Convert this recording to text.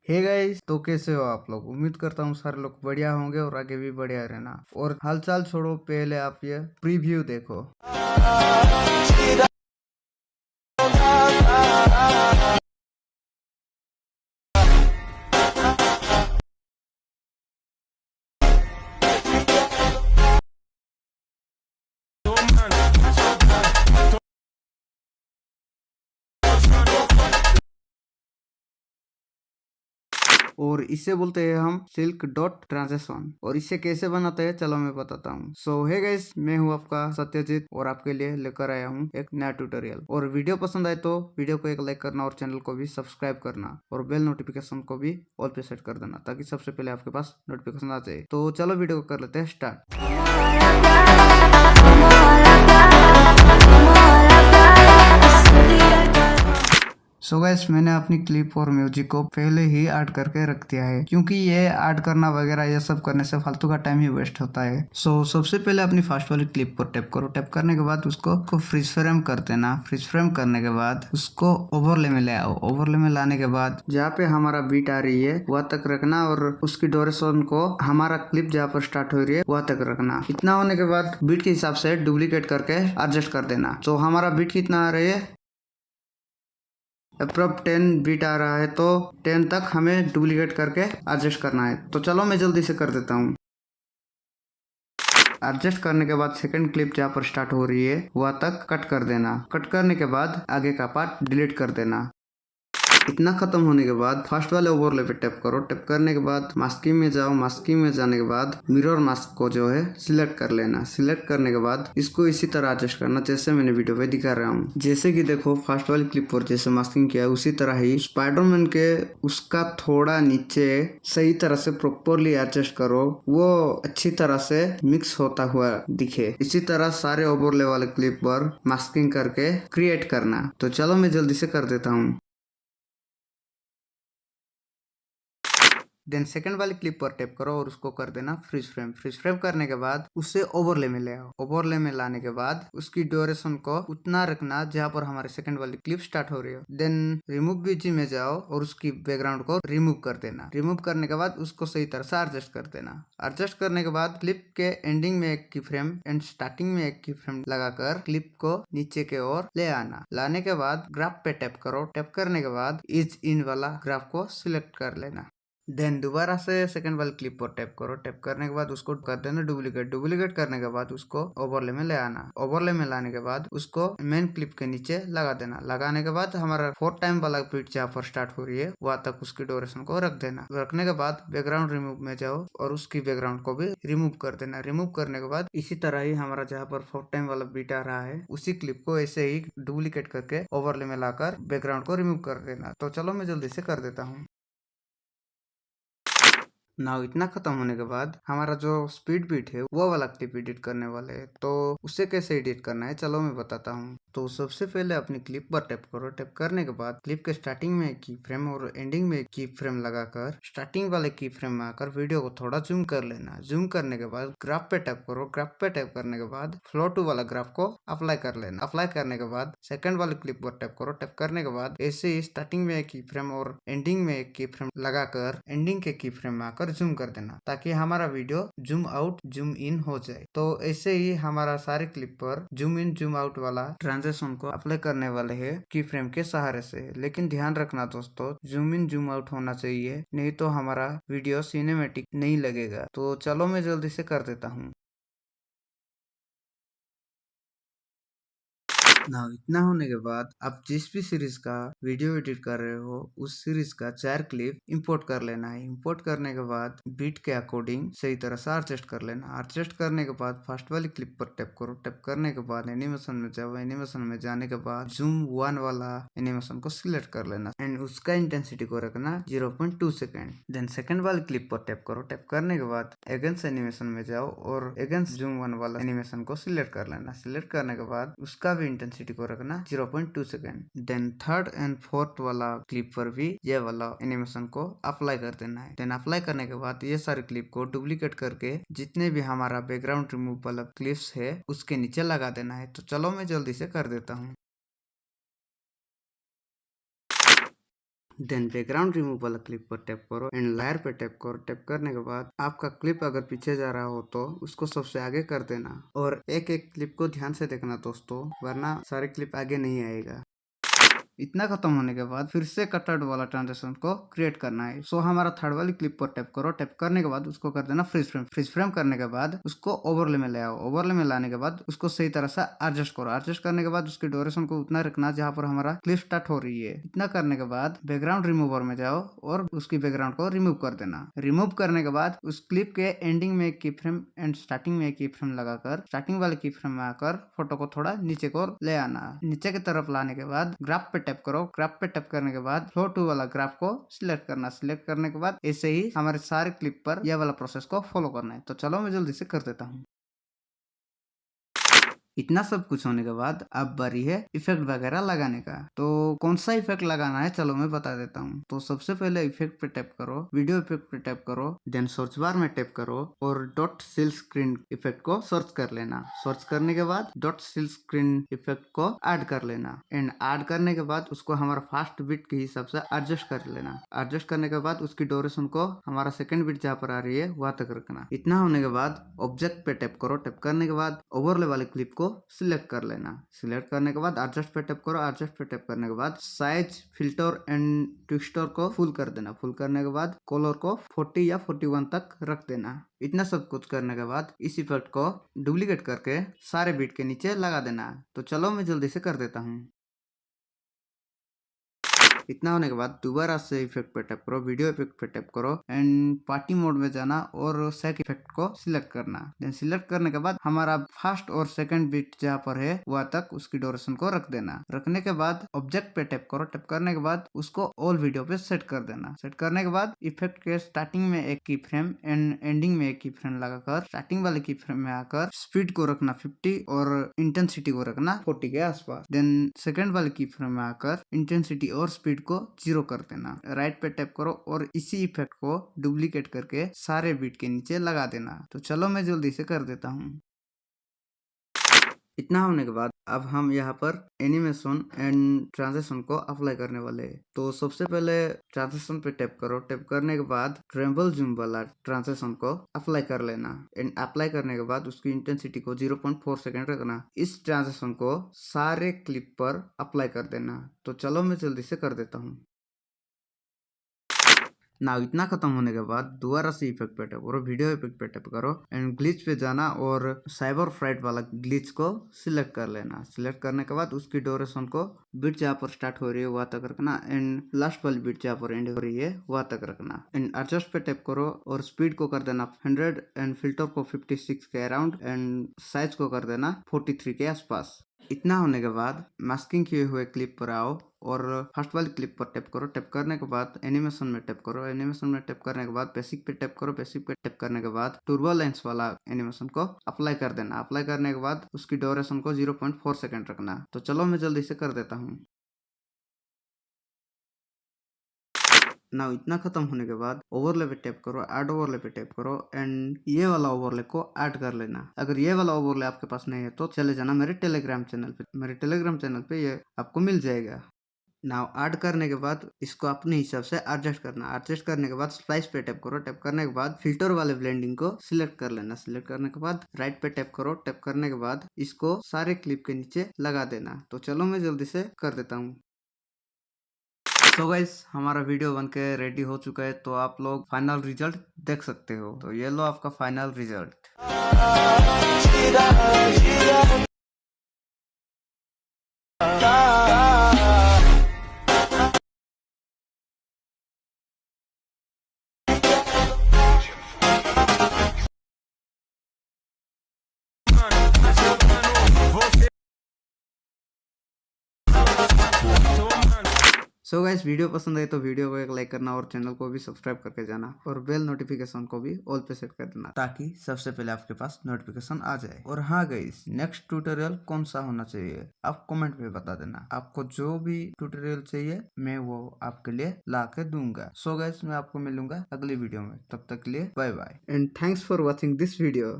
Hey guys, तो कैसे हो आप लोग। उम्मीद करता हूँ सारे लोग बढ़िया होंगे और आगे भी बढ़िया रहना। और हालचाल छोड़ो, पहले आप ये प्रीव्यू देखो। और इसे बोलते हैं हम सिल्क डॉट ट्रांजेक्शन। और इसे कैसे बनाते हैं चलो मैं बताता हूँ। सो हे गाइस, मैं हूँ आपका सत्यजीत और आपके लिए लेकर आया हूँ एक नया ट्यूटोरियल। और वीडियो पसंद आए तो वीडियो को एक लाइक करना और चैनल को भी सब्सक्राइब करना और बेल नोटिफिकेशन को भी ऑल पे सेट कर देना ताकि सबसे पहले आपके पास नोटिफिकेशन आ जाए। तो चलो वीडियो को कर लेते हैं स्टार्ट। सो गाइस, मैंने अपनी क्लिप और म्यूजिक को पहले ही ऐड करके रख दिया है क्योंकि ये ऐड करना वगैरह ये सब करने से फालतू का टाइम ही वेस्ट होता है। सबसे पहले अपनी फर्स्ट वाली क्लिप को टैप करो। टैप करने के बाद उसको फ्रीज फ्रेम कर देना। फ्रीज फ्रेम करने के बाद उसको ओवरले में ले आओ। ओवरले में लाने के बाद जहाँ पे हमारा बीट आ रही है वहाँ तक रखना और उसकी ड्यूरेशन को हमारा क्लिप जहाँ पर स्टार्ट हो रही है वहाँ तक रखना। इतना होने के बाद बीट के हिसाब से डुप्लीकेट करके एडजस्ट कर देना। तो हमारा बीट कितना आ रही है, अप्रॉप 10 बीट आ रहा है तो 10 तक हमें डुप्लीकेट करके एडजस्ट करना है। तो चलो मैं जल्दी से कर देता हूँ। एडजस्ट करने के बाद सेकंड क्लिप जहाँ पर स्टार्ट हो रही है वहाँ तक कट कर देना। कट करने के बाद आगे का पार्ट डिलीट कर देना। इतना खत्म होने के बाद फर्स्ट वाले ओवरले पे टैप करो। टैप करने के बाद मास्किंग में जाओ। मास्किंग में जाने के बाद मिरर मास्क को जो है सिलेक्ट कर लेना। सिलेक्ट करने के बाद इसको इसी तरह एडजस्ट करना जैसे मैंने वीडियो पे दिखा रहा हूँ। जैसे कि देखो फर्स्ट वाली क्लिप पर जैसे मास्किंग किया उसी तरह ही स्पाइडरमैन के उसका थोड़ा नीचे सही तरह से प्रॉपरली एडजस्ट करो, वो अच्छी तरह से मिक्स होता हुआ दिखे। इसी तरह सारे ओवरले वाले क्लिप पर मास्किंग करके क्रिएट करना। तो चलो मैं जल्दी से कर देता हूँ। देन सेकंड वाली क्लिप पर टैप करो और उसको कर देना फ्रीज फ्रेम। फ्रीज फ्रेम करने के बाद उसे ओवरले में ले आओ। ओवरले में लाने के बाद उसकी ड्यूरेशन को उतना रखना जहाँ पर हमारे सेकंड वाली क्लिप स्टार्ट हो रही हो। देन रिमूव बीजी में जाओ और उसकी बैकग्राउंड को रिमूव कर देना। रिमूव करने के बाद उसको सही तरह से एडजस्ट कर देना। एडजस्ट करने के बाद क्लिप के एंडिंग में एक की फ्रेम एंड स्टार्टिंग में एक की फ्रेम लगाकर क्लिप को नीचे के ओर ले आना। लाने के बाद ग्राफ पे टैप करो। टैप करने के बाद इज इन वाला ग्राफ को सिलेक्ट कर लेना। देन दोबारा से सेकंड वाली क्लिप पर टैप करो। टैप करने के बाद उसको कर देना डुप्लीकेट। डुप्लीकेट करने के बाद उसको ओवरले में ले आना। ओवरले में लाने के बाद उसको मेन क्लिप के नीचे लगा देना। लगाने के बाद हमारा 4 टाइम वाला बीट जहाँ पर स्टार्ट हो रही है वहाँ तक उसकी ड्यूरेशन को रख देना। रखने के बाद बैकग्राउंड रिमूव में जाओ और उसकी बैकग्राउंड को भी रिमूव कर देना। रिमूव करने के बाद इसी तरह ही हमारा जहाँ पर 4 टाइम वाला बीट आ रहा है उसी क्लिप को ऐसे ही डुप्लीकेट करके ओवरले में लाकर बैकग्राउंड को रिमूव कर देना। तो चलो मैं जल्दी से कर देता हूँ। नाउ इतना खत्म होने के बाद हमारा जो स्पीड बीट है वो वाला क्लिप एडिट करने वाले हैं। तो उसे कैसे एडिट करना है चलो मैं बताता हूँ। तो सबसे पहले अपनी क्लिप पर टैप करो। टैप करने के बाद क्लिप के स्टार्टिंग में एक की फ्रेम और एंडिंग में एक की फ्रेम लगाकर स्टार्टिंग वाले की फ्रेम में आकर वीडियो को थोड़ा जूम कर लेना। जूम करने के बाद ग्राफ पे टैप करो। ग्राफ पे टैप करने के बाद फ्लो टू वाला ग्राफ को अप्लाई कर लेना। अप्लाई करने के बाद सेकंड वाली क्लिप पर टैप करो। टैप करने के बाद ऐसे ही स्टार्टिंग में एक की फ्रेम और एंडिंग में एक की फ्रेम लगाकर एंडिंग के की फ्रेम में आकर जूम कर देना ताकि हमारा video zoom out zoom in हो जाए। तो ऐसे ही हमारा सारे क्लिप पर जूम इन जूम आउट वाला ट्रांजेक्शन को अप्लाई करने वाले हैं की फ्रेम के सहारे से। लेकिन ध्यान रखना दोस्तों, जूम इन जूम आउट होना चाहिए, नहीं तो हमारा वीडियो सिनेमेटिक नहीं लगेगा। तो चलो मैं जल्दी से कर देता हूँ। ना इतना होने के बाद आप जिस भी सीरीज का वीडियो एडिट कर रहे हो उस सीरीज का 4 क्लिप इंपोर्ट कर लेना है। इंपोर्ट करने के बाद बीट के अकॉर्डिंग सही तरह से एडजस्ट कर लेना। एडजस्ट करने के बाद फर्स्ट वाली क्लिप पर टैप करो। टैप करने के बाद एनिमेशन में जाओ। एनिमेशन में जाने के बाद जूम 1 वाला एनिमेशन को सिलेक्ट कर लेना एंड उसका इंटेंसिटी को रखना 0.2 सेकेंड। देन सेकंड वाली क्लिप पर टैप करो। टैप करने के बाद अगेंस्ट एनिमेशन में जाओ और अगेंस्ट जूम 1 वाला एनिमेशन को सिलेक्ट कर लेना। सिलेक्ट करने के बाद उसका भी इंटेंसिटी को रखना 0.2 second. Then third and fourth वाला क्लिप पर भी ये वाला एनिमेशन को अप्लाई कर देना है। देन अप्लाई करने के बाद ये सारे क्लिप को डुप्लीकेट करके जितने भी हमारा बैकग्राउंड रिमूव वाला क्लिप्स है उसके नीचे लगा देना है। तो चलो मैं जल्दी से कर देता हूँ। देन बैकग्राउंड रिमूव वाला क्लिप पर टैप करो एंड लेयर पे टैप करो। टैप करने के बाद आपका क्लिप अगर पीछे जा रहा हो तो उसको सबसे आगे कर देना और एक एक क्लिप को ध्यान से देखना दोस्तों, वरना सारे क्लिप आगे नहीं आएगा। इतना खत्म होने के बाद फिर से कटआउट वाला ट्रांजेक्शन को क्रिएट करना है। सो हमारा थर्ड वाली क्लिप पर टैप करो। टैप करने के बाद उसको कर देना फ्रीज फ्रेम। फ्रीज फ्रेम करने के बाद उसको ओवरले में ले आओ। ओवरले में लाने के बाद उसको सही तरह से एडजस्ट करो। एडजस्ट करने के बाद उसकी ड्यूरेशन को उतना रखना जहां पर हमारा क्लिप स्टार्ट हो रही है। इतना करने के बाद बैकग्राउंड रिमूवर में जाओ और उसकी बैकग्राउंड को रिमूव कर देना। रिमूव करने के बाद उस क्लिप के एंडिंग में एक की फ्रेम एंड स्टार्टिंग में एक की फ्रेम लगाकर स्टार्टिंग वाले की फ्रेम में आकर फोटो को थोड़ा नीचे को ले आना। नीचे की तरफ लाने के बाद ग्राफ पे टैप करो। ग्राफ पे टैप करने के बाद फ्लो टू वाला ग्राफ को सिलेक्ट करना। सिलेक्ट करने के बाद ऐसे ही हमारे सारे क्लिप पर यह वाला प्रोसेस को फॉलो करना है। तो चलो मैं जल्दी से कर देता हूँ। इतना सब कुछ होने के बाद अब बारी है इफेक्ट वगैरह लगाने का। तो कौन सा इफेक्ट लगाना है चलो मैं बता देता हूँ। तो सबसे पहले इफेक्ट पे टैप करो, वीडियो इफेक्ट पे टैप करो, देन सर्च बार में टैप करो और डॉट सिल स्क्रीन इफेक्ट को सर्च कर लेना। सर्च करने के बाद डॉट सिल स्क्रीन इफेक्ट को ऐड कर लेना एंड ऐड करने के बाद उसको हमारा फास्ट बीट के हिसाब से एडजस्ट कर लेना। एडजस्ट करने के बाद उसकी ड्यूरेशन को हमारा सेकंड बीट जहाँ पर आ रही है वहां तक रखना। इतना होने के बाद ऑब्जेक्ट पे टैप करो। टैप करने के बाद ओवरले वाले क्लिप को सिलेक्ट कर लेना। सिलेक्ट करने के बाद एडजस्ट पे टैप करो। एडजस्ट पे टैप करने के बाद साइज, फिल्टर एंड ट्विस्टर को फुल कर देना। फुल करने के बाद कलर को 40 या 41 तक रख देना। इतना सब कुछ करने के बाद इस इफेक्ट को डुप्लीकेट करके सारे बीट के नीचे लगा देना। तो चलो मैं जल्दी से कर देता हूँ। इतना होने के बाद दोबारा से इफेक्ट पे टैप करो, वीडियो इफेक्ट पे टैप करो एंड पार्टी मोड में जाना और सेक इफेक्ट को सिलेक्ट करना। देन सिलेक्ट करने के बाद हमारा फर्स्ट और सेकंड बीट जहाँ पर है वहां तक उसकी ड्यूरेशन को रख देना। रखने के बाद ऑब्जेक्ट पे टैप करो। टैप करने के बाद उसको ऑल वीडियो पे सेट कर देना। सेट करने के बाद इफेक्ट के स्टार्टिंग में एक की फ्रेम एंड एंडिंग में एक की फ्रेम लगाकर स्टार्टिंग वाले की फ्रेम में आकर स्पीड को रखना 50 और इंटेंसिटी को रखना 40 के आसपास। देन सेकंड वाले की फ्रेम में आकर इंटेंसिटी और स्पीड को 0 कर देना। राइट पे टैप करो और इसी इफेक्ट को डुप्लीकेट करके सारे बीट के नीचे लगा देना। तो चलो मैं जल्दी से कर देता हूँ। इतना होने के बाद अब हम यहाँ पर एनिमेशन एंड ट्रांजिशन को अप्लाई करने वाले हैं। तो सबसे पहले ट्रांजिशन पे टैप करो। टैप करने के बाद ट्रेम्बल जूम वाला ट्रांजिशन को अप्लाई कर लेना एंड अप्लाई करने के बाद उसकी इंटेंसिटी को 0.4 सेकेंड रखना। इस ट्रांजिशन को सारे क्लिप पर अप्लाई कर देना। तो चलो मैं जल्दी से कर देता हूँ। ना इतना खत्म होने के बाद दोबारा से इफेक्ट पे टैप करो, वीडियो इफेक्ट पे टैप करो एंड ग्लिच पे जाना और साइबर फ्राइट वाला ग्लिच को सिलेक्ट कर लेना। सिलेक्ट करने के बाद उसकी ड्यूरेशन को बीट जहाँ पर स्टार्ट हो रही है वहां तक रखना एंड लास्ट वाली बीट जहाँ पर एंड हो रही है वहां तक रखना एंड एडजस्ट पे टैप करो और स्पीड को कर देना 100 एंड फिल्टर को 56 के अराउंड एंड साइज को कर देना 43 के आसपास। इतना होने के बाद मास्किंग किए हुए क्लिप पर आओ और फर्स्ट वाली क्लिप पर टैप करो। टैप करने के बाद एनिमेशन में टैप करो। एनिमेशन में टैप करने के बाद बेसिक पे टैप करो। बेसिक पे टैप करने के बाद टर्बुलेंस वाला एनिमेशन को अप्लाई कर देना। अप्लाई करने के बाद उसकी ड्यूरेशन को 0.4 सेकेंड रखना। तो चलो मैं जल्दी से कर देता हूँ। ना इतना खत्म होने के बाद ओवरले पे टैप करो, ऐड ओवरले पे टैप करो एंड ये वाला ओवरले को ऐड कर लेना। अगर ये वाला ओवरले आपके पास नहीं है तो चले जाना मेरे टेलीग्राम चैनल पे। मेरे टेलीग्राम चैनल पे ये आपको मिल जाएगा। नाउ ऐड करने के बाद इसको अपने हिसाब से एडजस्ट करना। एडजस्ट करने के बाद स्प्लाइस पे टैप करो। टैप करने के बाद फिल्टर वाले ब्लेंडिंग को सिलेक्ट कर लेना। सिलेक्ट करने के बाद राइट पे टैप करो। टैप करने के बाद इसको सारे क्लिप के नीचे लगा देना। तो चलो मैं जल्दी से कर देता हूँ। तो गाइस हमारा वीडियो बनके रेडी हो चुका है। तो आप लोग फाइनल रिजल्ट देख सकते हो। तो ये लो आपका final result. So guys video पसंद आई तो वीडियो को एक लाइक करना और चैनल को भी सब्सक्राइब करके जाना और बेल नोटिफिकेशन को भी ऑल पे सेट कर देना ताकि सबसे पहले आपके पास नोटिफिकेशन आ जाए। और हाँ गाइस नेक्स्ट ट्यूटोरियल कौन सा होना चाहिए आप कमेंट में बता देना। आपको जो भी ट्यूटोरियल चाहिए मैं वो आपके लिए ला के दूंगा। सो गाइस मैं आपको मिलूंगा अगली वीडियो में। तब तक के लिए bye bye and thanks for watching this video.